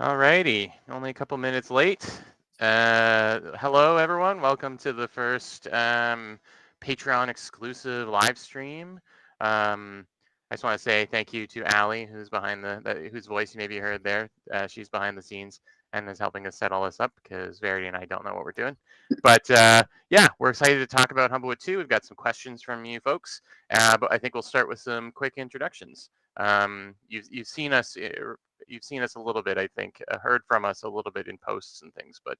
Alrighty, only a couple minutes late. Hello, everyone. Welcome to the first Patreon exclusive live stream. I just want to say thank you to Allie, who's behind whose voice you maybe heard there. She's behind the scenes and is helping us set all this up because Verity and I don't know what we're doing. But yeah, we're excited to talk about Humblewood 2. We've got some questions from you folks, but I think we'll start with some quick introductions. You've seen us a little bit, I think, heard from us a little bit in posts and things, but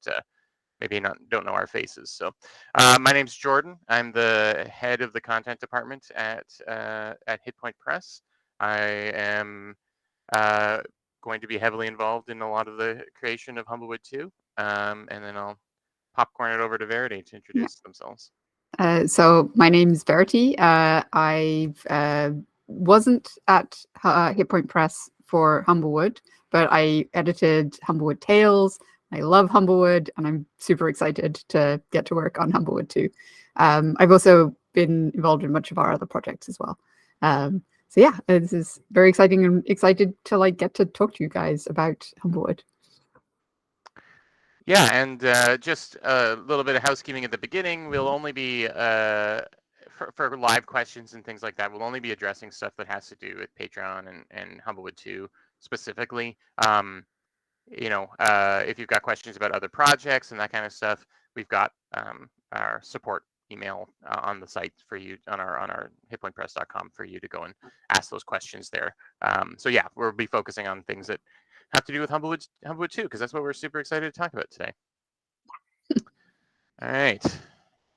maybe don't know our faces. So my name's Jordan. I'm the head of the content department at Hitpoint Press. I am going to be heavily involved in a lot of the creation of Humblewood 2, and then I'll popcorn it over to Verity to introduce themselves. So my name's Verity. I wasn't at Hitpoint Press for Humblewood, but I edited Humblewood Tales. I love Humblewood, and I'm super excited to get to work on Humblewood too. I've also been involved in much of our other projects as well. So yeah, this is very exciting, and excited to get to talk to you guys about Humblewood. Yeah, and just a little bit of housekeeping at the beginning. We'll only be, for live questions and things like that, we'll only be addressing stuff that has to do with Patreon and Humblewood 2 specifically. If you've got questions about other projects and that kind of stuff, we've got our support email on the site for you, on our hitpointpress.com, for you to go and ask those questions there. So yeah, we'll be focusing on things that have to do with Humblewood 2, because that's what we're super excited to talk about today. All right.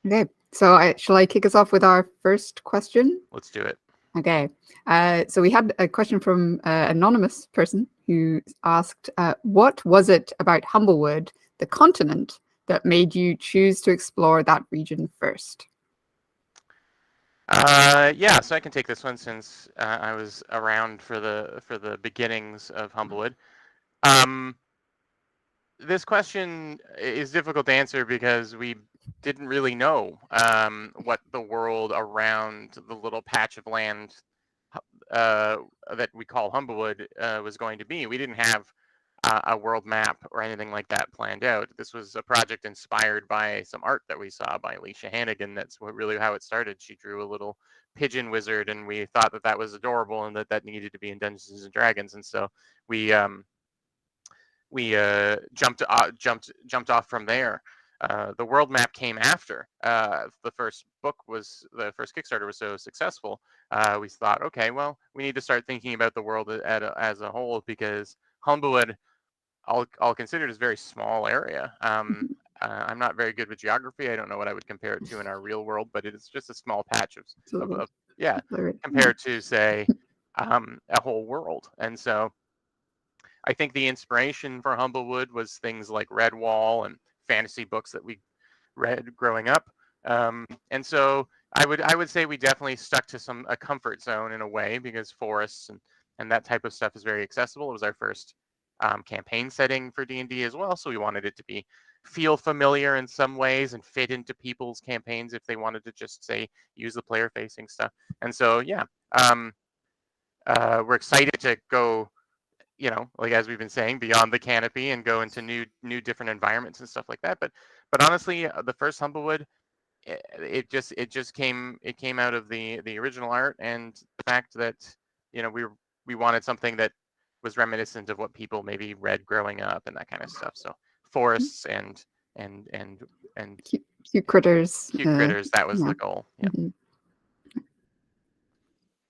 Okay, so shall I kick us off with our first question? Let's do it. Okay, so we had a question from an anonymous person who asked, what was it about Humblewood, the continent, that made you choose to explore that region first? Yeah, so I can take this one since I was around for the beginnings of Humblewood. This question is difficult to answer because we didn't really know what the world around the little patch of land that we call Humblewood was going to be. We didn't have a world map or anything like that planned out. This was a project inspired by some art that we saw by Alicia Hannigan. That's really how it started. She drew a little pigeon wizard, and we thought that was adorable and that needed to be in Dungeons and Dragons. And so we jumped off from there. The world map came after. The first Kickstarter was so successful. We thought, okay, well, we need to start thinking about the world as a whole, because Humblewood, I'll consider it as a very small area. I'm not very good with geography. I don't know what I would compare it to in our real world, but it is just a small patch of compared to, say, a whole world. And so I think the inspiration for Humblewood was things like Redwall and fantasy books that we read growing up. And so I would say we definitely stuck to a comfort zone in a way, because forests and that type of stuff is very accessible. It was our first campaign setting for D&D as well, so we wanted it to feel familiar in some ways and fit into people's campaigns if they wanted to just, say, use the player-facing stuff. And so yeah, we're excited to go, as we've been saying, beyond the canopy and go into new different environments and stuff like that. But honestly, the first Humblewood, it just came out of the original art and the fact that we wanted something that was reminiscent of what people maybe read growing up and that kind of stuff. So forests and cute critters. That was the goal. Yeah. Mm-hmm.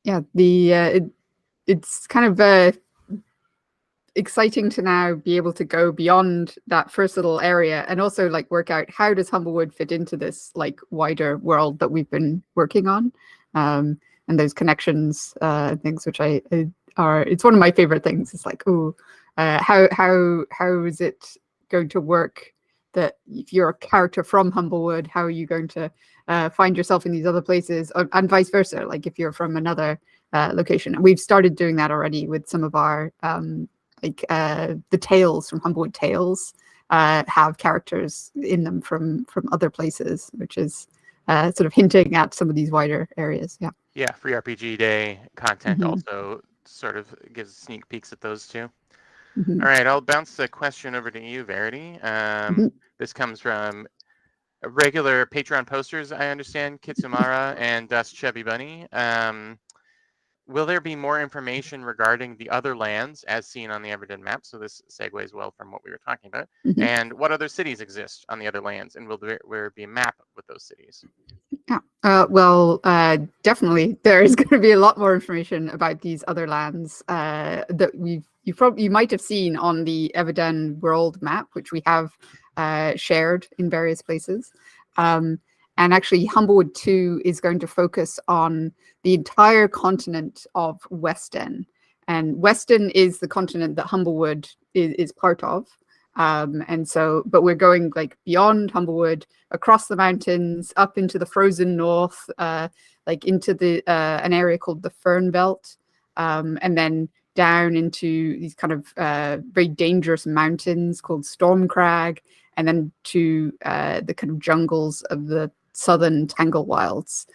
Yeah, it's kind of exciting to now be able to go beyond that first little area and also work out how does Humblewood fit into this wider world that we've been working on, and those connections, things which it's one of my favorite things. It's how is it going to work that if you're a character from Humblewood, how are you going to find yourself in these other places, and vice versa, if you're from another location. And we've started doing that already with some of our the tales from Humblewood Tales have characters in them from other places, which is sort of hinting at some of these wider areas. Yeah, Free RPG Day content also sort of gives sneak peeks at those too. Mhm. All right, I'll bounce the question over to you, Verity. Mhm. This comes from regular Patreon posters, I understand, Kitsumara and Dust Chubby Bunny. Will there be more information regarding the other lands as seen on the Everden map? So this segues well from what we were talking about. Mhm. And what other cities exist on the other lands? And will there be a map with those cities? Yeah. Well, definitely there is going to be a lot more information about these other lands that you might have seen on the Everden world map, which we have shared in various places. And actually, Humblewood 2 is going to focus on the entire continent of Weston. And Weston is the continent that Humblewood is part of. But we're going like beyond Humblewood, across the mountains, up into the frozen north, like into the an area called the Fern Belt, and then down into these kind of very dangerous mountains called Stormcrag, and then to the kind of jungles of the southern Tangle Wilds,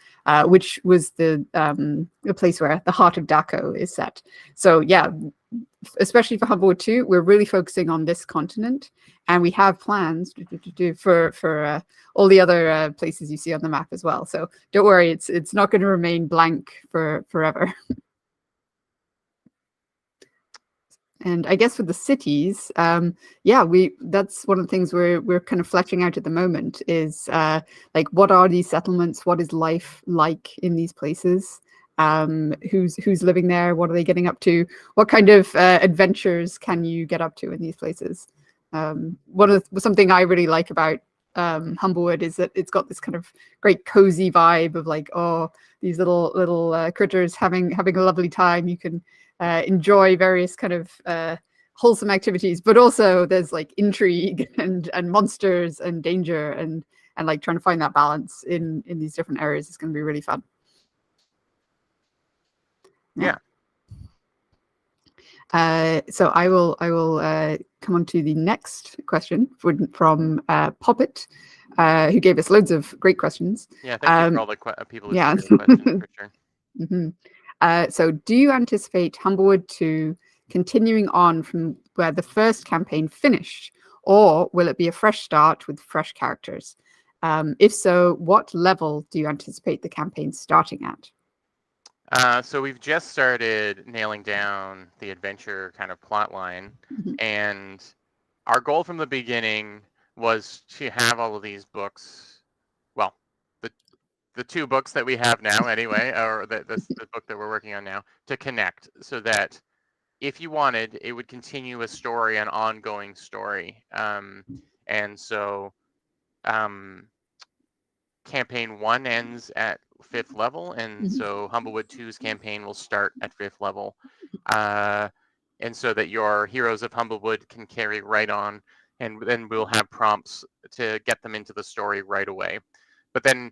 which was the place where the Heart of Daco is set. So yeah, especially for Humblewood 2, we're really focusing on this continent, and we have plans for all the other places you see on the map as well. So don't worry, it's not going to remain blank for forever. And I guess for the cities, that's one of the things we're kind of fleshing out at the moment is like what are these settlements? What is life like in these places? Who's living there? What are they getting up to? What kind of adventures can you get up to in these places? Something I really like about Humblewood is that it's got this kind of great cozy vibe of like, oh, these little critters having a lovely time. You can enjoy various kind of wholesome activities, but also there's like intrigue and monsters and danger and like trying to find that balance in these different areas is going to be really fun. Yeah. So I will come on to the next question from Poppet, who gave us loads of great questions. Yeah, thank you for all the people who Yeah. submitted questions, for sure. So do you anticipate Humblewood 2 continuing on from where the first campaign finished, or will it be a fresh start with fresh characters? If so, what level do you anticipate the campaign starting at? So we've just started nailing down the adventure kind of plot line, and our goal from the beginning was to have all of these books. Well, the two books that we have now, anyway, or the book that we're working on now, to connect, so that if you wanted, it would continue a story, an ongoing story. And so campaign 1 ends at 5th level, and so Humblewood 2's campaign will start at 5th level. And so that your heroes of Humblewood can carry right on, and then we'll have prompts to get them into the story right away. But then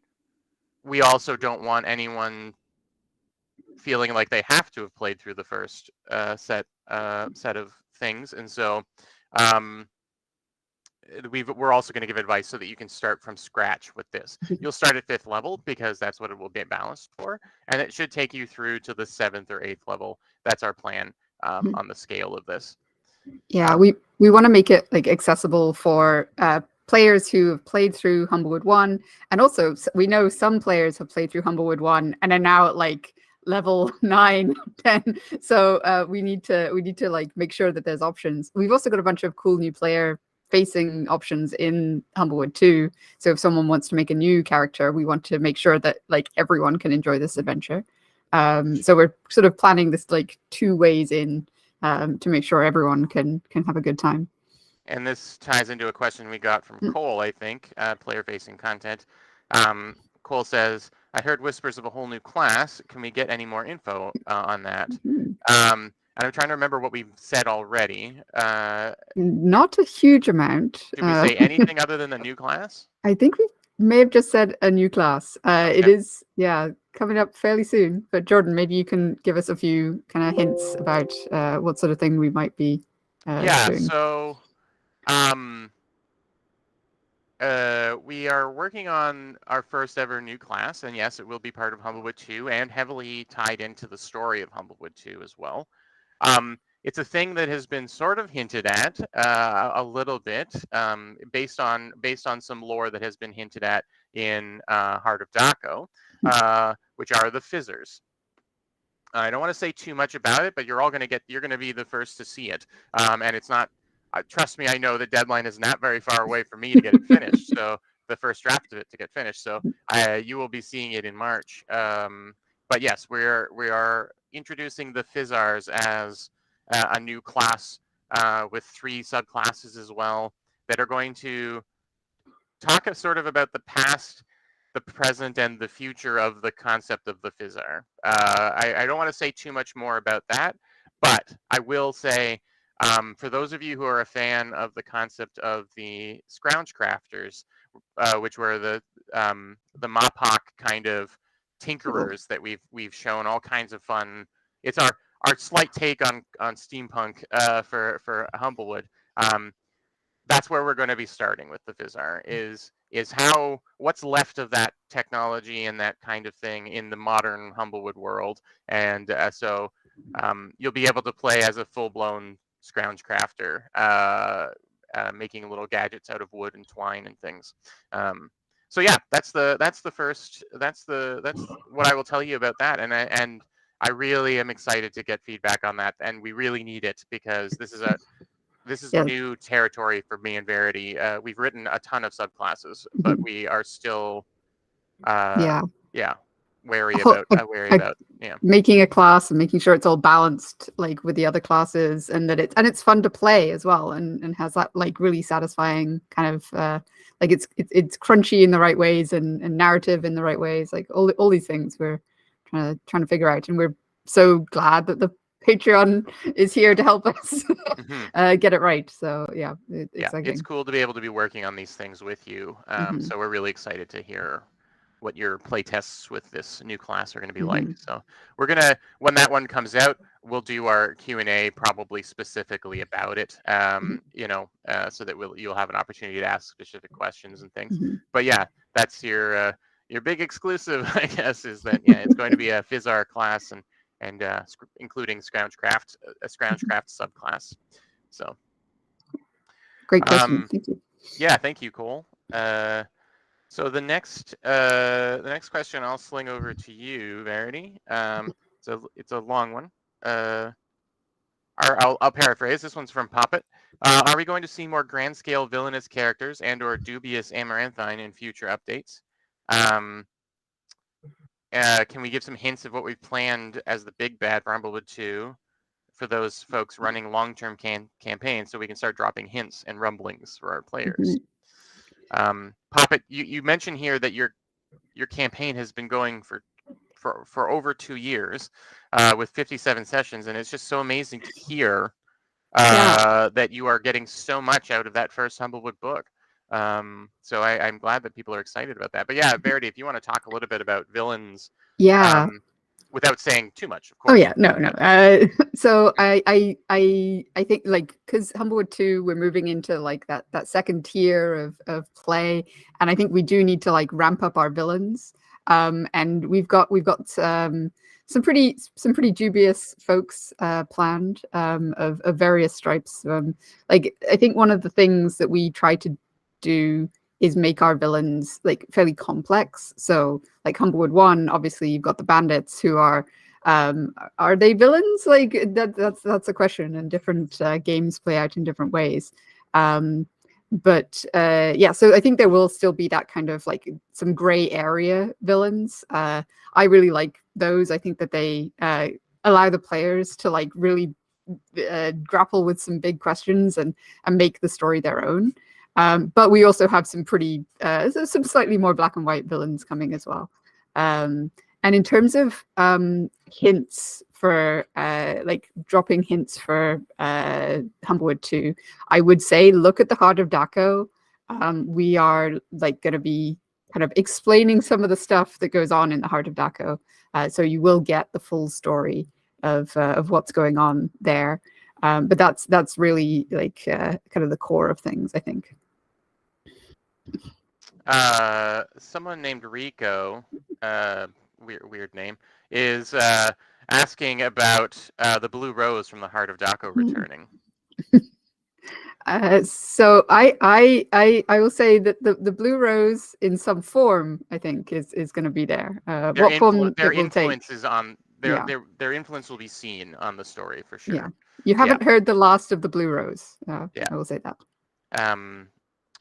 we also don't want anyone feeling like they have to have played through the first set of things, and so we're also going to give advice so that you can start from scratch with this. You'll start at 5th level because that's what it will be balanced for, and it should take you through to the 7th or 8th level. That's our plan on the scale of this. Yeah, we want to make it like accessible for players who have played through Humblewood 1, and also we know some players have played through Humblewood 1 and are now at like level 9, 10. So we need to like make sure that there's options. We've also got a bunch of cool new player facing options in Humblewood 2. So if someone wants to make a new character, we want to make sure that like everyone can enjoy this adventure. So we're sort of planning this like 2 ways in to make sure everyone can have a good time. And this ties into a question we got from Cole, I think, player-facing content. Cole says, I heard whispers of a whole new class. Can we get any more info on that? And I'm trying to remember what we've said already. Not a huge amount. Did we say anything other than the new class? I think we may have just said a new class. Okay. It is, coming up fairly soon. But Jordan, maybe you can give us a few kind of hints about what sort of thing we might be doing. So we are working on our first ever new class, and yes, it will be part of Humblewood 2 and heavily tied into the story of Humblewood 2 as well. it's a thing that has been sort of hinted at a little bit, based on some lore that has been hinted at in Heart of Daco, which are the Fizzers. I don't want to say too much about it, but you're going to be the first to see it. And it's not, trust me, I know the deadline is not very far away for me to get it finished. So the first draft of it to get finished. So you will be seeing it in March. But yes, we are introducing the Fizzars as a new class with 3 subclasses as well that are going to talk sort of about the past, the present, and the future of the concept of the Fizzar. I don't want to say too much more about that, but I will say, for those of you who are a fan of the concept of the Scrounge Crafters, which were the Mopok kind of tinkerers that we've shown all kinds of fun. It's our slight take on steampunk for Humblewood. That's where we're going to be starting with the Fizzar is how what's left of that technology and that kind of thing in the modern Humblewood world, and so you'll be able to play as a full-blown scrounge crafter, making little gadgets out of wood and twine and things. So yeah, that's what I will tell you about that, and I really am excited to get feedback on that, and we really need it because this is Yeah. new territory for me and Verity. We've written a ton of subclasses, but we are still, Yeah. wary Ho- about, like, like yeah. making a class and making sure it's all balanced like with the other classes, and that it's fun to play as well, and has that like really satisfying kind of like it's crunchy in the right ways, and narrative in the right ways, like all these things we're trying to figure out, and we're so glad that the Patreon is here to help us get it right. So yeah, it's Yeah, exciting. it's cool to be able to be working on these things with you. So we're really excited to hear what your play tests with this new class are going to be like. So we're gonna, when that one comes out, we'll do our Q&A probably specifically about it. So that you'll have an opportunity to ask specific questions and things. But yeah, that's your big exclusive, I guess, is that it's going to be a Fizzar class and including Scroungecraft, a Scroungecraft subclass. So. Great question. Thank you. Yeah, thank you, Cole. So the next question I'll sling over to you, Verity. It's a long one. I'll paraphrase. This one's from Poppet. Are we going to see more grand scale villainous characters and/or dubious Amaranthine in future updates? Can we give some hints of what we've planned as the big bad for Humblewood 2 for those folks running long-term campaigns, so we can start dropping hints and rumblings for our players? Poppet, you mentioned here that your campaign has been going for over 2 years, with 57 sessions, and it's just so amazing to hear that you are getting so much out of that first Humblewood book. So I'm glad that people are excited about that. But yeah, Verity, if you want to talk a little bit about villains, without saying too much, of course. Oh yeah, no. So I think, like, because Humblewood 2, we're moving into like that second tier of play, and I think we do need to like ramp up our villains. And we've got some pretty dubious folks planned, of various stripes. Like, I think one of the things that we try to do is make our villains like fairly complex. So like Humblewood 1, obviously you've got the bandits who are they villains? Like that's a question, and different games play out in different ways. But yeah, so I think there will still be that kind of like some gray area villains. I really like those. I think that they allow the players to like really grapple with some big questions and make the story their own. But we also have some pretty some slightly more black and white villains coming as well. And in terms of hints for like dropping hints for Humblewood 2, I would say look at the Heart of Daco. We are like going to be kind of explaining some of the stuff that goes on in the Heart of Daco, so you will get the full story of what's going on there. But that's really like kind of the core of things, I think. Someone named Rico, weird name, is asking about the blue rose from the heart of Daco returning. So I will say that the blue rose in some form, I think, is going to be there. What form Their it will influence take? is on Yeah, their influence will be seen on the story for yeah. sure. You Yeah, haven't heard the last of the blue rose. yeah. I will say that.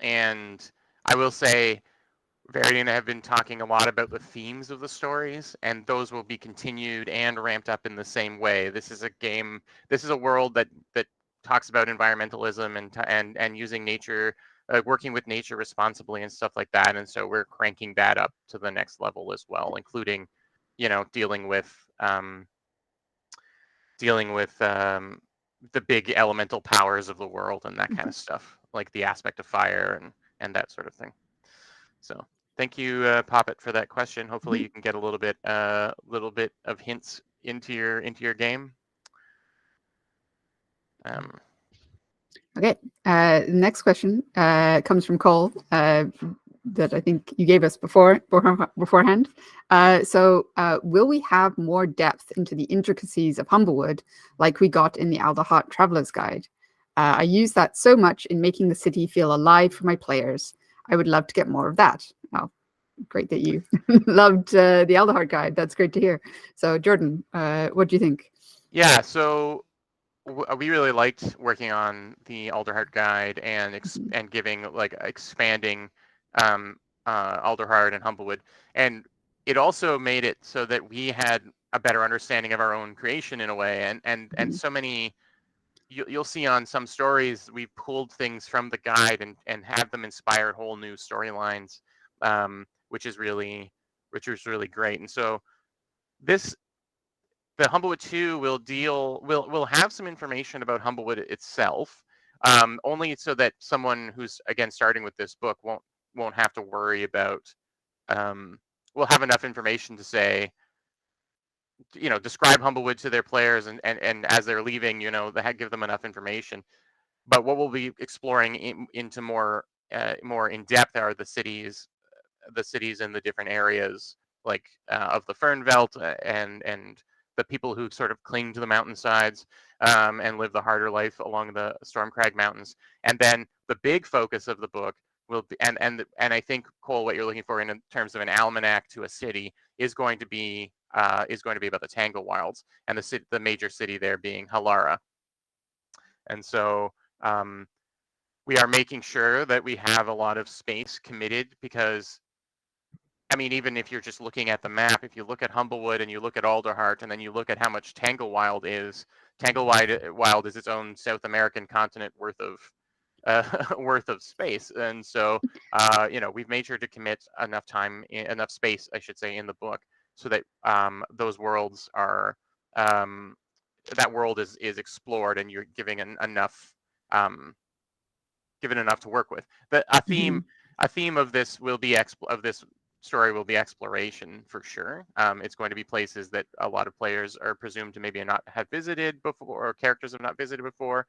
And I will say Verity and I have been talking a lot about the themes of the stories, and those will be continued and ramped up in the same way. This is a game. This is a world that talks about environmentalism and using nature, working with nature responsibly and stuff like that. And so we're cranking that up to the next level as well, including, dealing with the big elemental powers of the world and that kind of stuff, like the aspect of fire and that sort of thing. So thank you, Poppet, for that question. Hopefully you can get a little bit of hints into your game. Okay. Next question comes from Cole that I think you gave us beforehand. Will we have more depth into the intricacies of Humblewood like we got in the Alderheart Traveler's Guide? I use that so much in making the city feel alive for my players. I would love to get more of that. Oh, great that you loved the Alderheart Guide. That's great to hear. So, Jordan, what do you think? Yeah, so we really liked working on the Alderheart Guide and giving expanding Alderheart and Humblewood, and it also made it so that we had a better understanding of our own creation in a way, and so many. You'll see on some stories we pulled things from the guide and have them inspire whole new storylines, which is really great. And so the Humblewood 2 will have some information about Humblewood itself, only so that someone who's again starting with this book won't have to worry about. We'll have enough information to say, describe Humblewood to their players, and as they're leaving, give them enough information. But what we'll be exploring into more in depth are the cities in the different areas, like of the Fernveld, and the people who sort of cling to the mountainsides and live the harder life along the Stormcrag Mountains. And then the big focus of the book will be, and I think, Cole, what you're looking for in terms of an almanac to a city is going to be about the Tangle Wilds, and the major city there being Halara. And so we are making sure that we have a lot of space committed, because I mean, even if you're just looking at the map, if you look at Humblewood and you look at Alderheart and then you look at how much Tanglewild is, Tanglewild is its own South American continent worth of worth of space. And so we've made sure to commit enough space, I should say, in the book, so that those worlds are that world is explored, and you're giving enough given enough to work with. But a theme of this story will be exploration for sure. It's going to be places that a lot of players are presumed to maybe not have visited before, or characters have not visited before.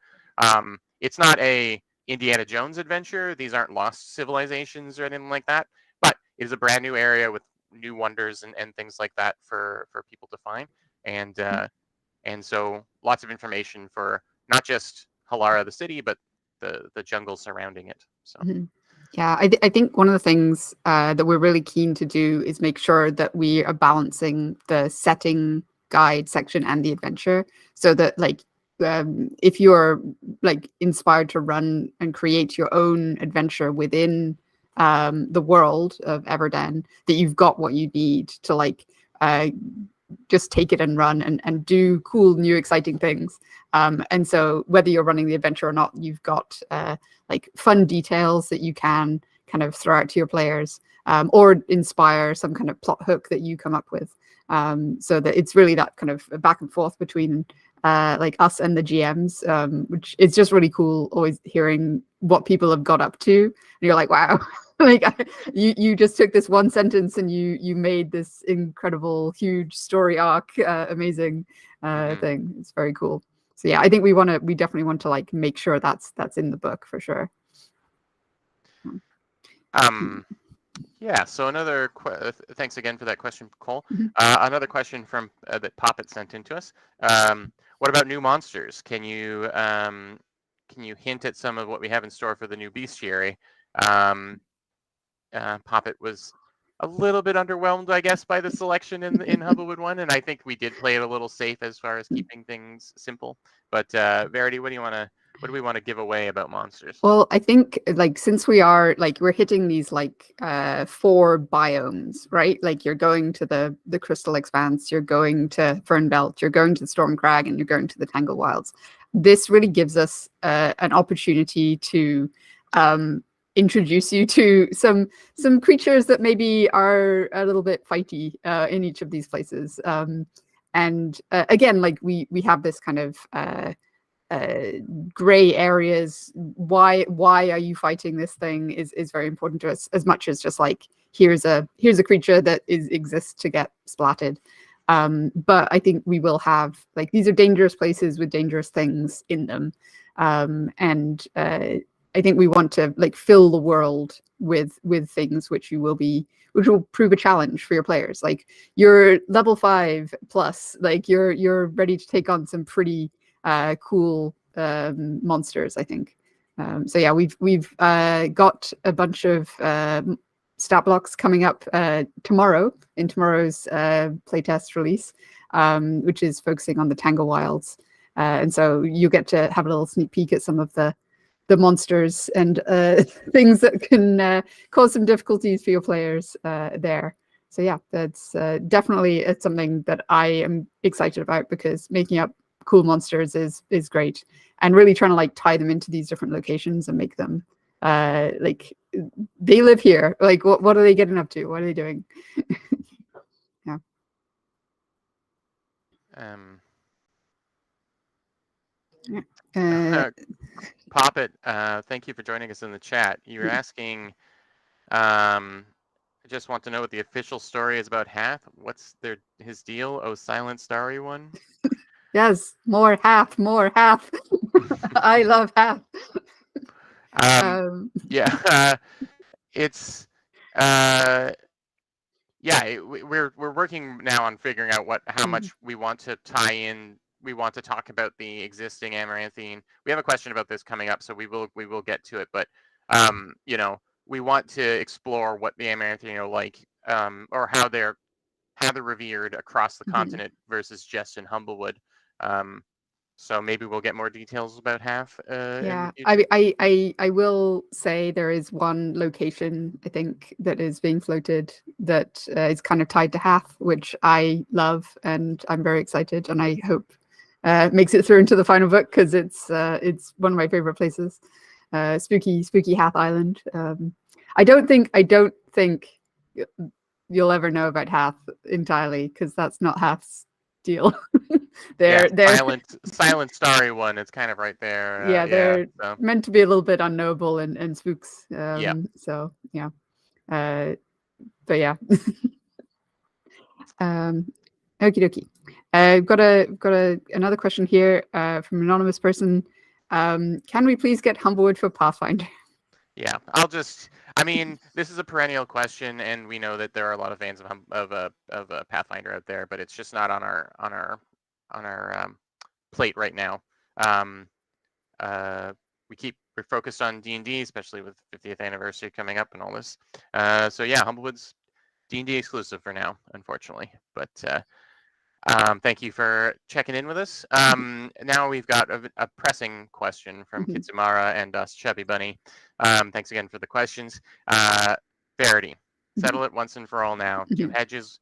It's not a Indiana Jones adventure. These aren't lost civilizations or anything like that, but it is a brand new area with new wonders and things like that for people to find. And so lots of information for not just Halara the city, but the jungle surrounding it. So. Yeah, I think one of the things that we're really keen to do is make sure that we are balancing the setting guide section and the adventure, so that if you're inspired to run and create your own adventure within the world of Everden, that you've got what you need to just take it and run and do cool, new, exciting things. And so whether you're running the adventure or not, you've got fun details that you can kind of throw out to your players, or inspire some kind of plot hook that you come up with. So that it's really that kind of back and forth between us and the GMs, which is just really cool, always hearing what people have got up to. And you're like, wow, you just took this one sentence and you made this incredible, huge story arc, amazing thing. It's very cool. So yeah, I think we definitely want to make sure that's in the book for sure. Yeah, so another thanks again for that question, Cole. Mhm. Another question from that Poppet sent in to us. What about new monsters? Can you hint at some of what we have in store for the new bestiary? Poppet was a little bit underwhelmed, I guess, by the selection in Humblewood 1, and I think we did play it a little safe as far as keeping things simple. But Verity, what do we want to give away about monsters? Well, I think like since we are like we're hitting these like 4 biomes, right? Like you're going to the Crystal Expanse, you're going to Fernbelt, you're going to the Storm Crag, and you're going to the Tangle Wilds. This really gives us an opportunity to introduce you to some creatures that maybe are a little bit fighty in each of these places. And again, like we have this kind of gray areas. Why are you fighting this thing is very important to us, as much as just like here's a creature that exists to get splatted. But I think we will have like these are dangerous places with dangerous things in them, and I think we want to like fill the world with things which will prove a challenge for your players. Like you're level 5 plus, like you're ready to take on some pretty cool monsters, I think. So yeah, we've got a bunch of stat blocks coming up tomorrow in tomorrow's playtest release, which is focusing on the Tangle Wilds. And so you get to have a little sneak peek at some of the monsters and things that can cause some difficulties for your players there. So yeah, that's definitely it's something that I am excited about, because making up cool monsters is great, and really trying to like tie them into these different locations and make them like they live here. Like what are they getting up to? What are they doing? Yeah. Poppet, thank you for joining us in the chat. You're asking, I just want to know what the official story is about Hath. What's his deal? Oh, Silent Starry One? Yes, more Hath. I love Hath. Yeah, it's yeah, we're working now on figuring out how much we want to tie in. We want to talk about the existing Amaranthine. We have a question about this coming up, so we will get to it. But you know, we want to explore what the Amaranthine are like, or how they're revered across the continent versus just in Humblewood. So maybe we'll get more details about Half in the future. I will say there is one location I think that is being floated that is kind of tied to Hath, which I love and I'm very excited, and I hope makes it through into the final book, because it's one of my favorite places. Spooky Hath Island. I don't think you'll ever know about Hath entirely, because that's not Hath's deal. they're Silent Starry One. It's kind of right there. Yeah, they're meant to be a little bit unknowable and spooks. Yeah. So yeah, but yeah. Okie dokie. I've got another question here from an anonymous person. Can we please get Humblewood for Pathfinder? Yeah, I mean, this is a perennial question, and we know that there are a lot of fans of Pathfinder out there, but it's just not on our plate right now. We're focused on D&D, especially with 50th anniversary coming up and all this. So yeah, Humblewood's D&D exclusive for now, unfortunately. But thank you for checking in with us. Now we've got a pressing question from Kitsumara and us, Chubby Bunny. Thanks again for the questions. Verity, settle it once and for all now. Do hedges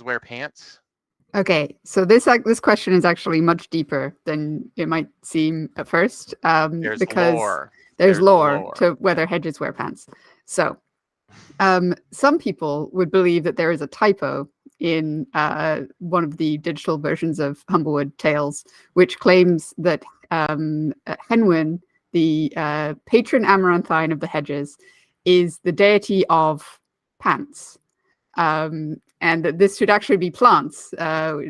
wear pants? Okay, so this question is actually much deeper than it might seem at first, because there's lore to whether hedges wear pants. So some people would believe that there is a typo in one of the digital versions of Humblewood Tales, which claims that Henwin, the patron Amaranthine of the Hedges, is the deity of pants. And that this should actually be plants,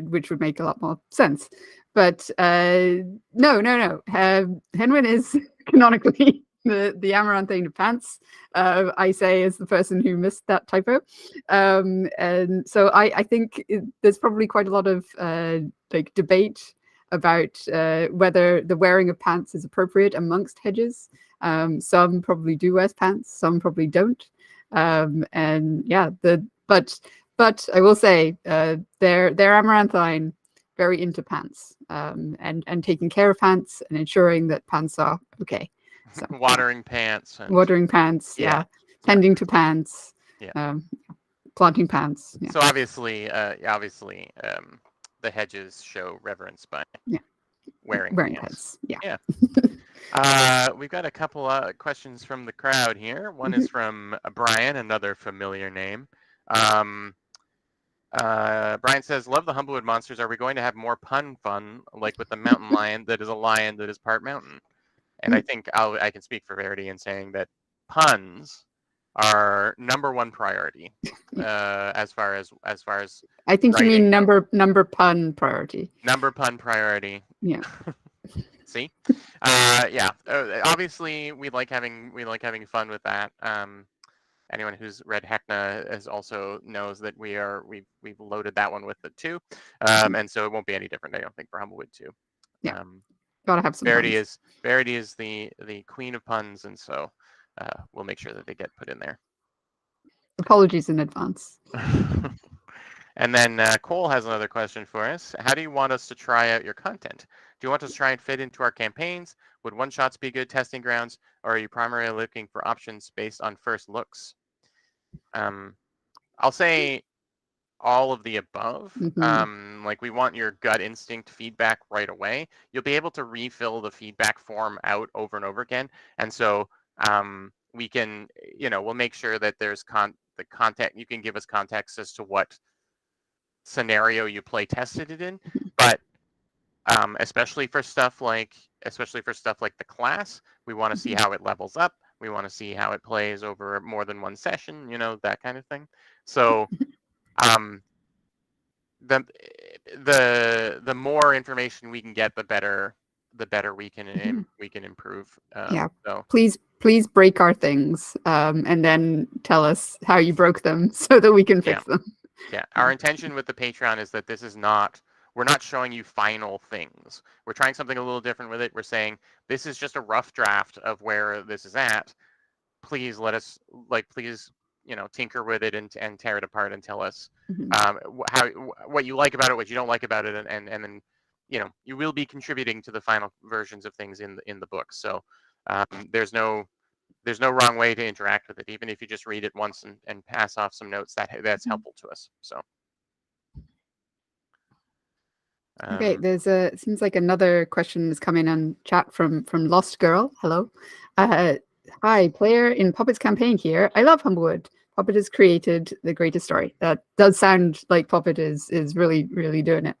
which would make a lot more sense. But no. Henwin is canonically the Amaranthine of pants. I say as the person who missed that typo, and so I think there's probably quite a lot of like debate about whether the wearing of pants is appropriate amongst hedges. Some probably do wear pants, some probably don't, and yeah, but I will say they're Amaranthine very into pants, and taking care of pants and ensuring that pants are okay. So, watering pants. And, watering pants, yeah. Tending to pants, yeah. Planting pants. Yeah. So obviously, the hedges show reverence by wearing pants. Yeah. We've got a couple of questions from the crowd here. One is from Brian, another familiar name. Brian says, "Love the Humblewood monsters. Are we going to have more pun fun, like with the mountain lion that is a lion that is part mountain?" And I think I can speak for Verity in saying that puns are #1 priority as far as I think writing. You mean number pun priority. Number pun priority. Yeah. See, yeah. Obviously, we like having fun with that. Anyone who's read Heckna also knows that we've loaded that one with it too, and so it won't be any different. I don't think for Humblewood too. Yeah. Gotta have some Verity puns. is the queen of puns, and so we'll make sure that they get put in there. Apologies in advance. And then Cole has another question for us. How do you want us to try out your content? Do you want us to try and fit into our campaigns? Would one-shots be good testing grounds, or are you primarily looking for options based on first looks? I'll say all of the above. Like, we want your gut instinct feedback right away. You'll be able to refill the feedback form out over and over again, and so we can, we'll make sure that there's the context. You can give us context as to what scenario you play tested it in, but especially for stuff like the class, we want to see how it levels up. We want to see how it plays over more than one session, that kind of thing. So the more information we can get, the better we can improve. Yeah. So please break our things, and then tell us how you broke them so that we can fix them. Yeah, our intention with the Patreon is that we're not showing you final things. We're trying something a little different with it. We're saying this is just a rough draft of where this is at. Please let us, tinker with it and tear it apart and tell us what you like about it, what you don't like about it, and then you will be contributing to the final versions of things in the book. So there's no wrong way to interact with it. Even if you just read it once and pass off some notes, that's helpful to us. So okay, it seems like another question is coming on chat from Lost Girl. Hello. Hi, player in Puppet's campaign here. I love Humblewood. Puppet has created the greatest story. That does sound like Puppet is really, really doing it.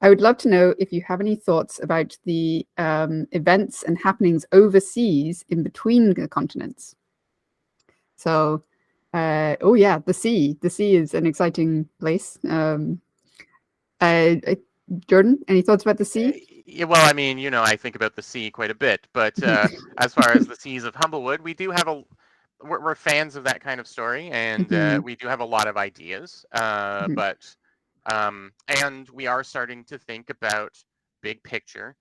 I would love to know if you have any thoughts about the events and happenings overseas in between the continents. So, oh yeah, the sea. The sea is an exciting place. Jordan, any thoughts about the sea? Yeah, well, I mean, I think about the sea quite a bit, but as far as the seas of Humblewood, we do have we're fans of that kind of story, and we do have a lot of ideas, but and we are starting to think about big picture,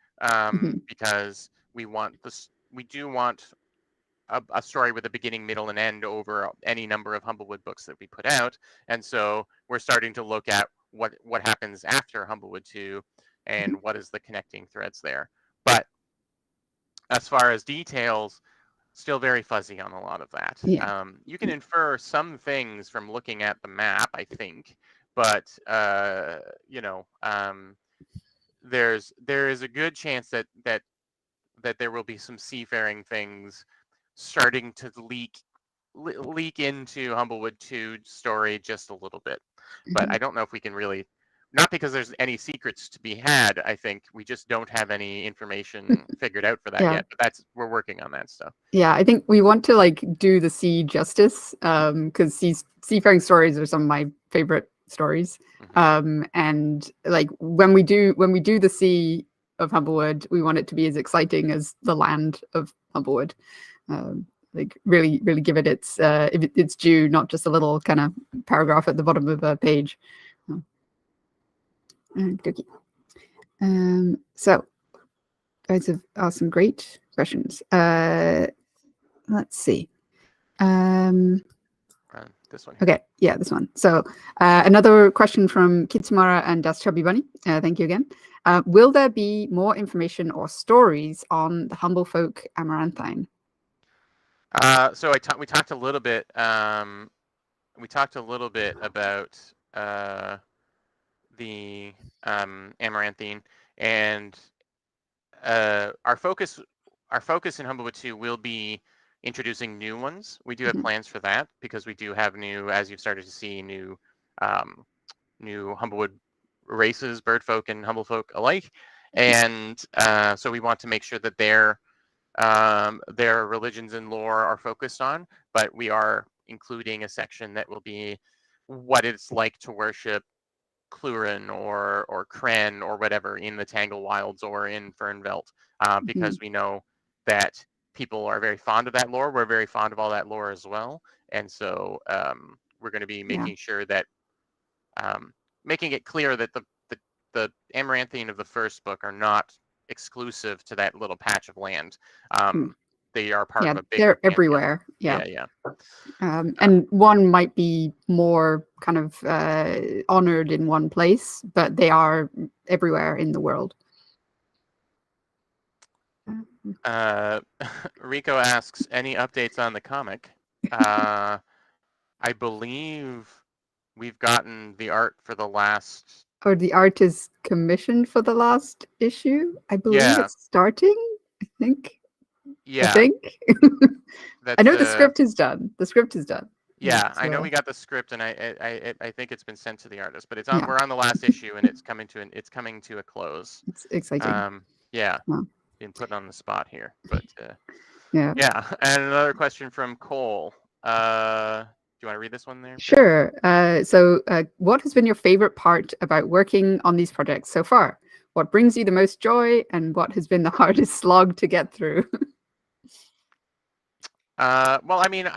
because we do want a story with a beginning, middle, and end over any number of Humblewood books that we put out, and so we're starting to look at what happens after Humblewood 2 and what is the connecting threads there. But as far as details, still very fuzzy on a lot of that. Yeah. You can infer some things from looking at the map, I think, but there is a good chance that there will be some seafaring things starting to leak into Humblewood 2 story just a little bit. But I don't know if we can really, not because there's any secrets to be had. I think we just don't have any information figured out for that yet. But we're working on that stuff. Yeah, I think we want to do the sea justice, because seafaring stories are some of my favorite stories. And when we do the sea, of Humblewood. We want it to be as exciting as the land of Humblewood. Like really give it its due, not just a little kind of paragraph at the bottom of a page. So guys have asked some great questions. Let's see. This one. Okay, yeah, this one. So another question from Kitsumara and Das Chubby Bunny. Thank you again. Will there be more information or stories on the Humblefolk Amaranthine? So we talked a little bit. We talked a little bit about the Amaranthine, and our focus in Humblewood 2 will be introducing new ones. We do have plans for that because we do have new, as you've started to see, new Humblewood races, Birdfolk and Humblefolk alike, and so we want to make sure that their religions and lore are focused on, but we are including a section that will be what it's like to worship Clurin or Kren or whatever in the Tangle Wilds or in Fernveld, because we know that people are very fond of that lore. We're very fond of all that lore as well, and so we're going to be making sure that making it clear that the Amaranthine of the first book are not exclusive to that little patch of land. They are part of a bigger they're everywhere. Yeah. And one might be more kind of honored in one place, but they are everywhere in the world. Rico asks, any updates on the comic? I believe we've gotten the art for the last... Or the art is commissioned for the last issue. I believe it's starting, I think. Yeah. I think. I know the script is done. The script is done. Yeah, I know we got the script, and I think it's been sent to the artist, but it's on. We're on the last issue, and it's coming to a close. It's exciting. Being put on the spot here, but yeah. And another question from Cole. Do you want to read this one there? Sure. So what has been your favorite part about working on these projects so far? What brings you the most joy, and what has been the hardest slog to get through? Well, I mean,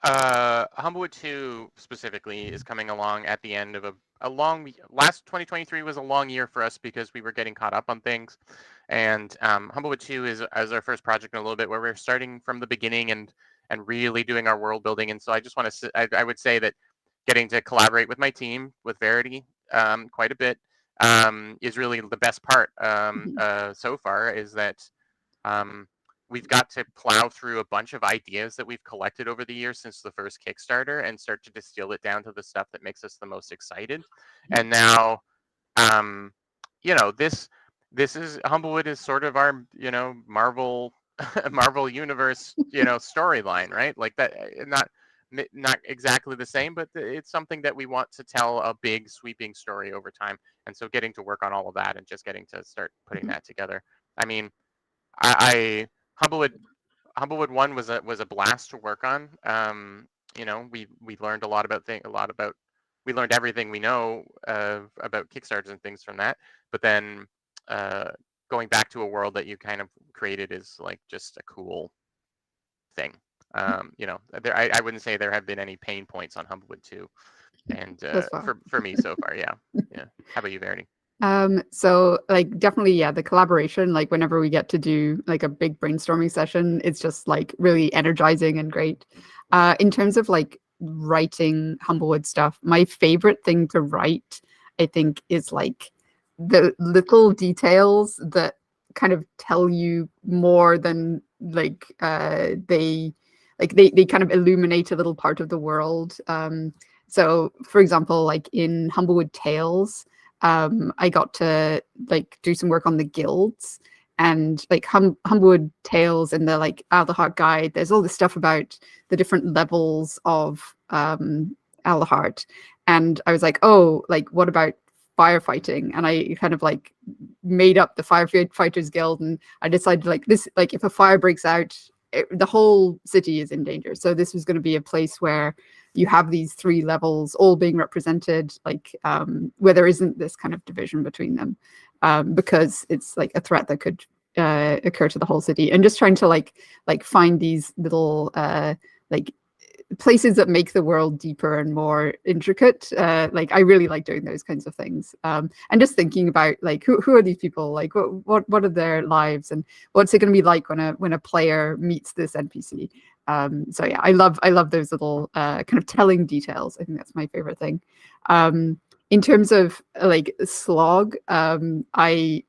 Humblewood 2 specifically is coming along at the end of a long... Last 2023 was a long year for us because we were getting caught up on things. And Humblewood 2 is our first project in a little bit where we're starting from the beginning and really doing our world building. And so I just want to... I would say that getting to collaborate with my team, with Verity, quite a bit, is really the best part so far, is that... we've got to plow through a bunch of ideas that we've collected over the years since the first Kickstarter and start to distill it down to the stuff that makes us the most excited. And now, this is... Humblewood is sort of our, Marvel universe, storyline, right? Like that, not exactly the same, but it's something that we want to tell a big sweeping story over time. And so getting to work on all of that and just getting to start putting that together. I mean, Humblewood 1 was a blast to work on. We learned a lot about we learned everything we know about Kickstarters and things from that. But then going back to a world that you kind of created is like just a cool thing. I wouldn't say there have been any pain points on Humblewood 2, and for me so far, yeah. How about you, Verity? So like definitely, the collaboration, like whenever we get to do like a big brainstorming session, it's just like really energizing and great. In terms of like writing Humblewood stuff, my favorite thing to write, I think, is like the little details that kind of tell you more than like they kind of illuminate a little part of the world. So for example, like in Humblewood Tales, I got to like do some work on the guilds, and like Humblewood Tales and the like Alderheart guide. There's all this stuff about the different levels of Alderheart, and I was like, oh, like what about firefighting? And I kind of like made up the Firefighters Guild, and I decided like this, like if a fire breaks out, the whole city is in danger. So this was going to be a place where you have these 3 levels all being represented, like where there isn't this kind of division between them. because it's like a threat that could occur to the whole city, and just trying to like find these little like places that make the world deeper and more intricate. Like I really like doing those kinds of things, and just thinking about like who are these people, like what are their lives, and what's it going to be like when a player meets this NPC. So yeah, I love those little kind of telling details. I think that's my favorite thing. In terms of like slog, I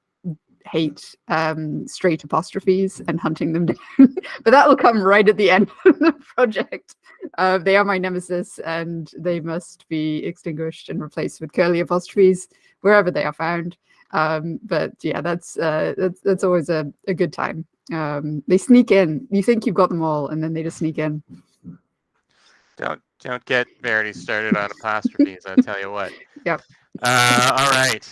hate straight apostrophes and hunting them down, but that will come right at the end of the project. They are my nemesis, and they must be extinguished and replaced with curly apostrophes wherever they are found. But yeah, that's always a good time. They sneak in. You think you've got them all, and then they just sneak in. Don't get Verity started on apostrophes. I'll tell you what. Yep. All right.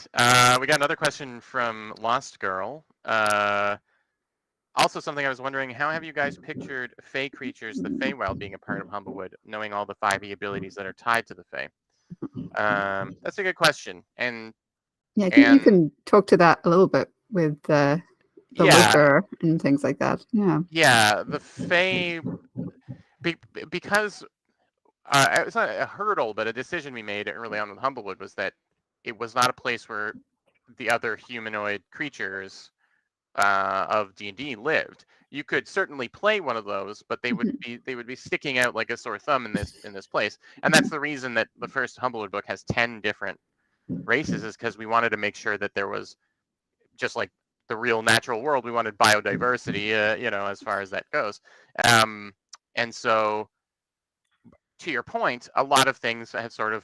We got another question from Lost Girl. Also, something I was wondering: how have you guys pictured Fey creatures, the Feywild, being a part of Humblewood, knowing all the 5e abilities that are tied to the Fey? That's a good question, and yeah, I think you can talk to that a little bit with the Looper and things like that. Yeah, the Fey, because it's not a hurdle, but a decision we made early on with Humblewood was that it was not a place where the other humanoid creatures of D&D lived. You could certainly play one of those, but they would be sticking out like a sore thumb in this place. And that's the reason that the first Humblewood book has 10 different races, is because we wanted to make sure that there was, just like the real natural world, we wanted biodiversity, as far as that goes. And so, to your point, a lot of things have sort of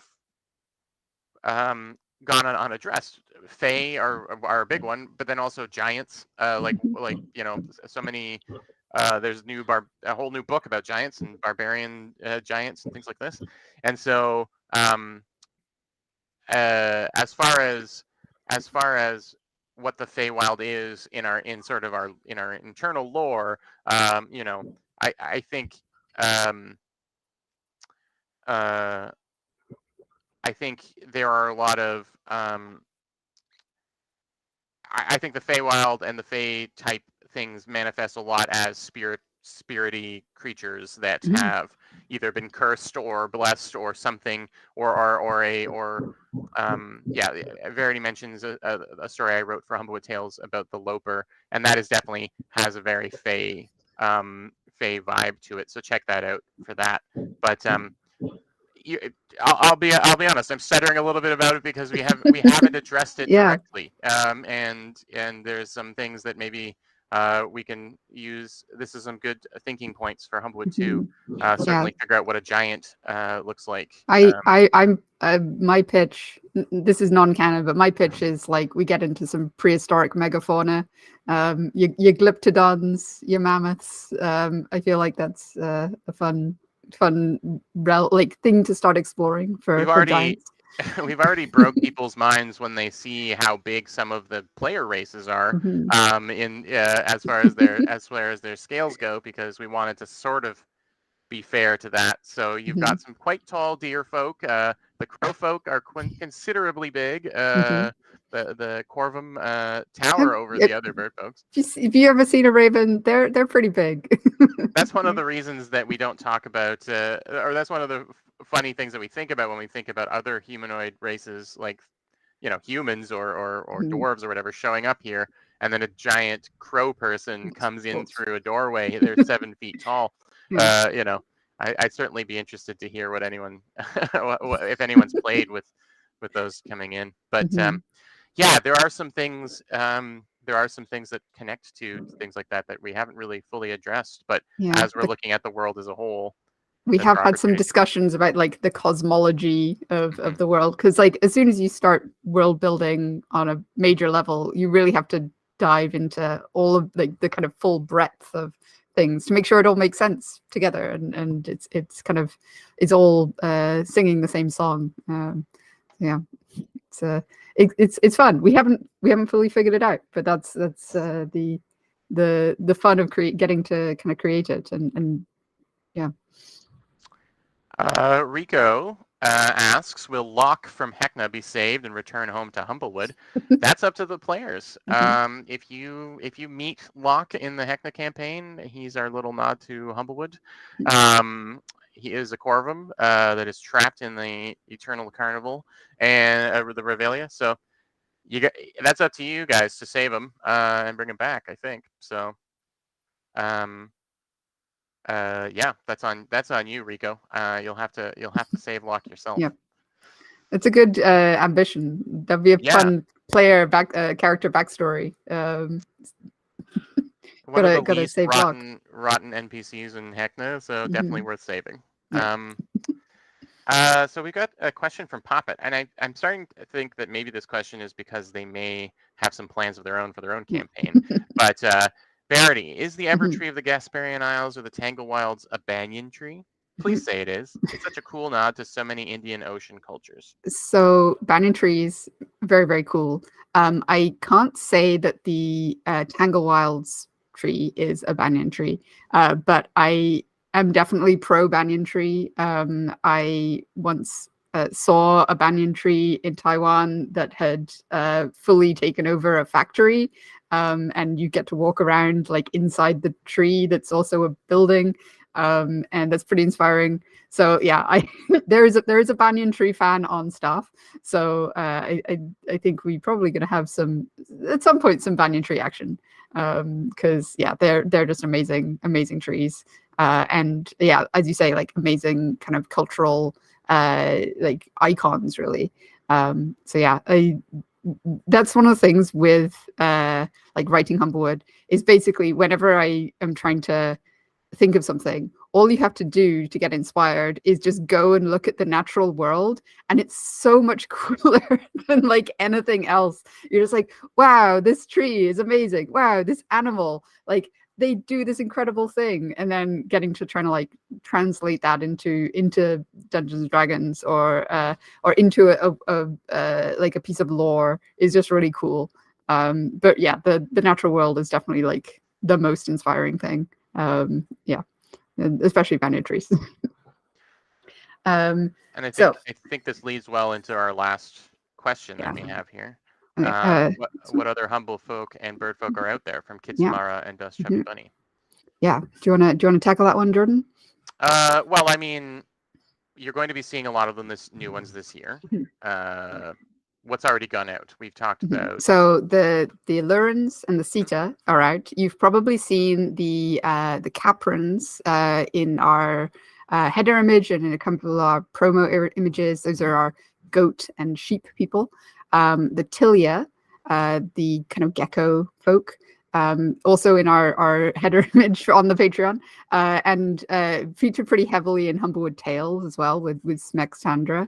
gone unaddressed. Fae are a big one, but then also giants, like so many. There's a whole new book about giants and barbarian giants and things like this. And so, as far as what the Feywild is in our internal lore, I think. I think there are a lot of I think the Feywild and the Fey type things manifest a lot as spirity creatures that have either been cursed or blessed or something, Verity mentions a story I wrote for Humblewood Tales about the Loper, and that is definitely has a very Fey vibe to it. So check that out for that. But I'll be honest. I'm stuttering a little bit about it because we haven't addressed it directly, and there's some things that maybe we can use. This is some good thinking points for Humblewood too. Certainly figure out what a giant looks like. I'm my pitch. This is non-canon, but my pitch is like we get into some prehistoric megafauna. Your glyptodons, your mammoths. I feel like that's a fun thing to start exploring for giants. We've already broke people's minds when they see how big some of the player races are, as far as their scales go, because we wanted to sort of be fair to that. So you've got some quite tall deer folk. The crow folk are considerably big. The Corvum tower over the other bird folks. If you ever seen a raven, they're pretty big. That's one of the reasons that we don't talk about, or that's one of the funny things that we think about when we think about other humanoid races, like humans or dwarves or whatever, showing up here, and then a giant crow person comes in through a doorway. They're 7 feet tall. I'd certainly be interested to hear what anyone, if anyone's played with those coming in. But there are some things. There are some things that connect to things like that we haven't really fully addressed. But as we're looking at the world as a whole, we have had some discussions about like the cosmology of the world, because like as soon as you start world building on a major level, you really have to dive into all of like the kind of full breadth of things to make sure it all makes sense together, and it's kind of all singing the same song. It's fun. We haven't fully figured it out, but that's the fun of getting to kind of create it, and Rico asks, will Locke from Heckna be saved and return home to Humblewood? That's up to the players. If you meet Locke in the Heckna campaign, he's our little nod to Humblewood. He is a Corvum that is trapped in the Eternal Carnival and the Revelia. So that's up to you guys to save him and bring him back, I think. So yeah, that's on you, Rico. You'll have to save Locke yourself. Yep. It's a good ambition. That'd be a fun character backstory. One of the gotta least save Locke. rotten NPCs in Heckna, so definitely worth saving. Yeah. So we got a question from Poppet, and I'm starting to think that maybe this question is because they may have some plans of their own for their own campaign. But Verity, is the Evertree of the Gasparian Isles or the Tanglewilds a banyan tree? Please say it is. It's such a cool nod to so many Indian Ocean cultures. So banyan trees, very, very cool. I can't say that the Tanglewilds tree is a banyan tree, but I am definitely pro banyan tree. I once saw a banyan tree in Taiwan that had fully taken over a factory, and you get to walk around like inside the tree that's also a building, and that's pretty inspiring. So yeah, there is a banyan tree fan on staff. So I think we're probably going to have at some point some banyan tree action, because yeah, they're just amazing trees, and yeah, as you say, like amazing kind of cultural like icons, really. So yeah, that's one of the things with like writing Humblewood is basically whenever I am trying to think of something, all you have to do to get inspired is just go and look at the natural world, and it's so much cooler than like anything else. You're just like, wow, this tree is amazing, wow, this animal, like they do this incredible thing, and then getting to trying to like translate that into Dungeons and Dragons or into a like a piece of lore is just really cool. But yeah, the natural world is definitely like the most inspiring thing. Yeah, especially banyan trees. And I think this leads well into our last question that we have here. What other Humblefolk and Birdfolk are out there from Kitsamara and Dust Chubby Bunny? Yeah, do you wanna tackle that one, Jordan? Well, I mean, you're going to be seeing a lot of them new ones this year. What's already gone out? We've talked about. So the Allurans and the Sita are out. You've probably seen the Caprins in our header image and in a couple of our promo images. Those are our goat and sheep people. The Tilia, the kind of gecko folk, also in our header image on the Patreon, and featured pretty heavily in Humblewood Tales as well with Smextandra.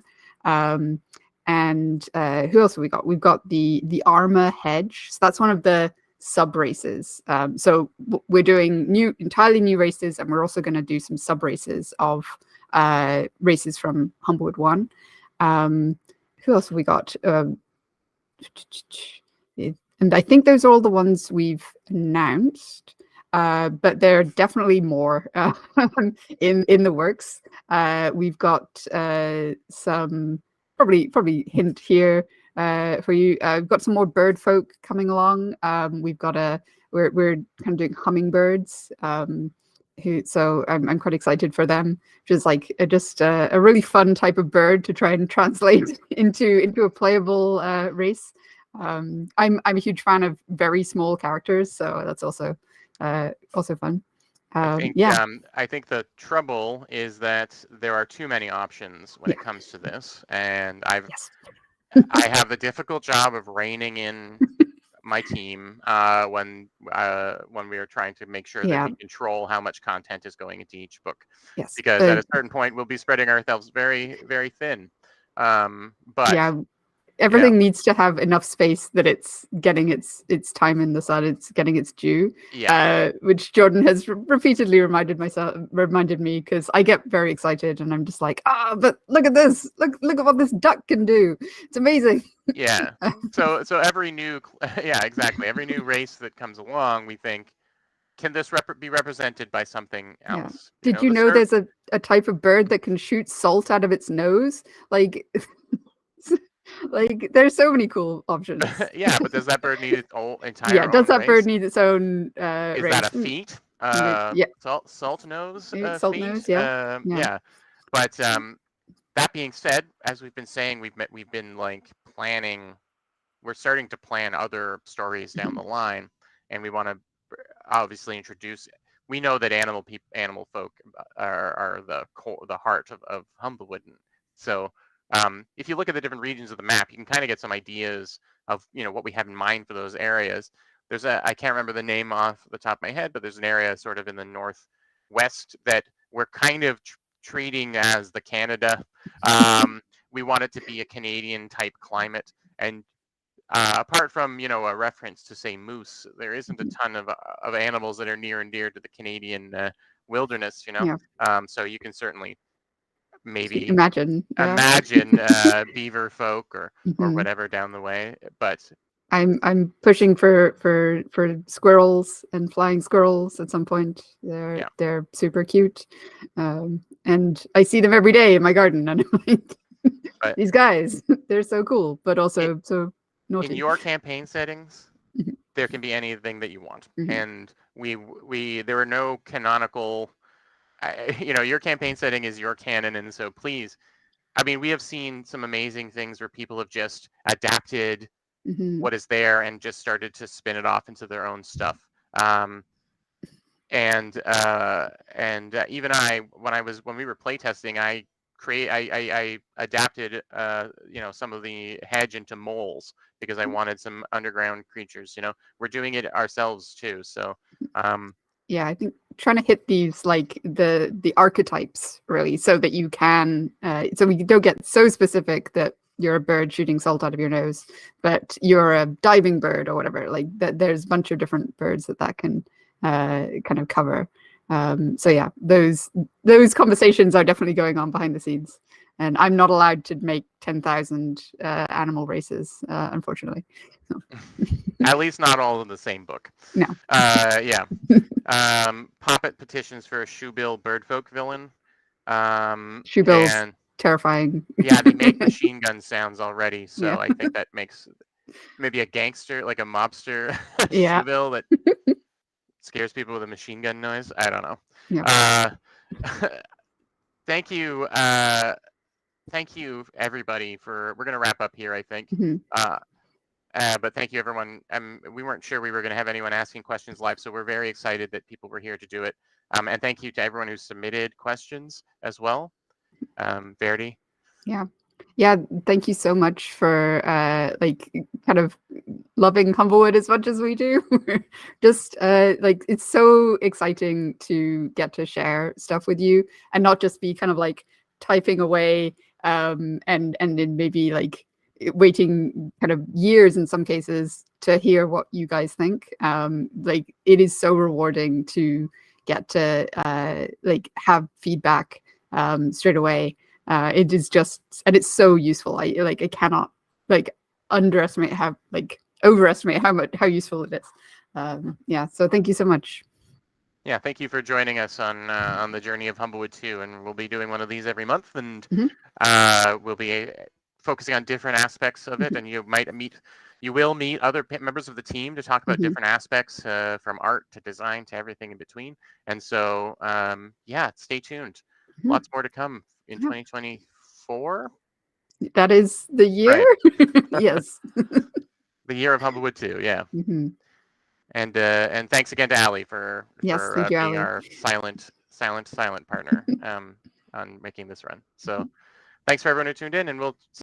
And who else have we got? We've got the Arma Hedge. So that's one of the sub races. So we're doing entirely new races, and we're also going to do some sub races of races from Humblewood 1. Who else have we got? And I think those are all the ones we've announced. But there are definitely more in the works. We've got some probably hint here for you. We've got some more Birdfolk coming along. We've got we're kind of doing hummingbirds. So I'm quite excited for them, which is like just a really fun type of bird to try and translate into a playable race. I'm a huge fan of very small characters, so that's also fun. I think the trouble is that there are too many options when it comes to this, and I have the difficult job of reining in my team when we are trying to make sure that we control how much content is going into each book. Because at a certain point we'll be spreading ourselves very, very thin. But everything needs to have enough space that it's getting its time in the sun, it's getting its due. Which Jordan has repeatedly reminded me, because I get very excited and I'm just like, but look at this, look at what this duck can do, it's amazing. So every new every new race that comes along, we think, can this be represented by something Yeah. else? Did you The know there's a type of bird that can shoot salt out of its nose? Like, like there's so many cool options. Yeah, but does that bird need its Yeah, entire does own that bird race? need its own Is that race? a feat? Yeah, Salt nose salt feat? nose. Yeah, yeah. Yeah. But that being said, as we've been saying, we've been like planning. We're starting to plan other stories down the line, and we want to obviously introduce. We know that animal folk are the heart of Humblewood. So if you look at the different regions of the map, you can kind of get some ideas of what we have in mind for those areas. There's I can't remember the name off the top of my head, but there's an area sort of in the northwest that we're kind of treating as the Canada. We want it to be a Canadian type climate, and apart from a reference to say moose, there isn't a ton of animals that are near and dear to the Canadian wilderness. Yeah. So you can certainly maybe Imagine. Yeah. imagine beaver folk or Mhm. whatever down the way. But I'm pushing for squirrels and flying squirrels at some point. yeah, They're super cute, and I see them every day in my garden, and I'm like, but these guys, they're so cool, but it, also so in naughty. your campaign settings, Mhm, there can be anything that you want, mhm, and there are no canonical. Your campaign setting is your canon, and so please. I mean, we have seen some amazing things where people have just adapted mhm, what is there and just started to spin it off into their own stuff. Um, and even when we were playtesting, I adapted some of the hedge into moles because I wanted some underground creatures. We're doing it ourselves too. So yeah, I think trying to hit these like the archetypes really, so that you can so we don't get so specific that you're a bird shooting salt out of your nose, but you're a diving bird or whatever. Like that, there's a bunch of different birds that can kind of cover. So yeah, those conversations are definitely going on behind the scenes, and I'm not allowed to make 10,000 animal races, unfortunately. So, at least not all in the same book. no. Yeah. Poppet petitions for a Shoebill Birdfolk villain. Shoebill's And terrifying. yeah, they make machine gun sounds already, Yeah. so I think that makes maybe a gangster, like a mobster Yeah. Shoebill that scares people with a machine gun noise. I don't know. Yeah. Uh, thank you. Thank you, everybody, we're going to wrap up here, I think. Mhm. But thank you, everyone. We weren't sure we were going to have anyone asking questions live, so we're very excited that people were here to do it. And thank you to everyone who submitted questions as well. Verity. Yeah. Yeah. Thank you so much for like kind of loving Humblewood as much as we do. Just like it's so exciting to get to share stuff with you and not just be kind of like typing away and then maybe like waiting kind of years in some cases to hear what you guys think. Like it is so rewarding to get to like have feedback straight away. It is just, and it's so useful. I cannot like underestimate how like overestimate how useful it is. Yeah, so thank you so much. Yeah, thank you for joining us on the journey of Humblewood 2, and we'll be doing one of these every month, and we'll be focusing on different aspects of it, and you will meet other members of the team to talk about different aspects from art to design to everything in between. And so, yeah, stay tuned. Lots more to come in 2024. That is the year. Right. Yes. The year of Humblewood 2, yeah. Mm-hmm. And thanks again to Allie for Yes, thank you, being Allie. our silent partner on making this run. So thanks for everyone who tuned in, and we'll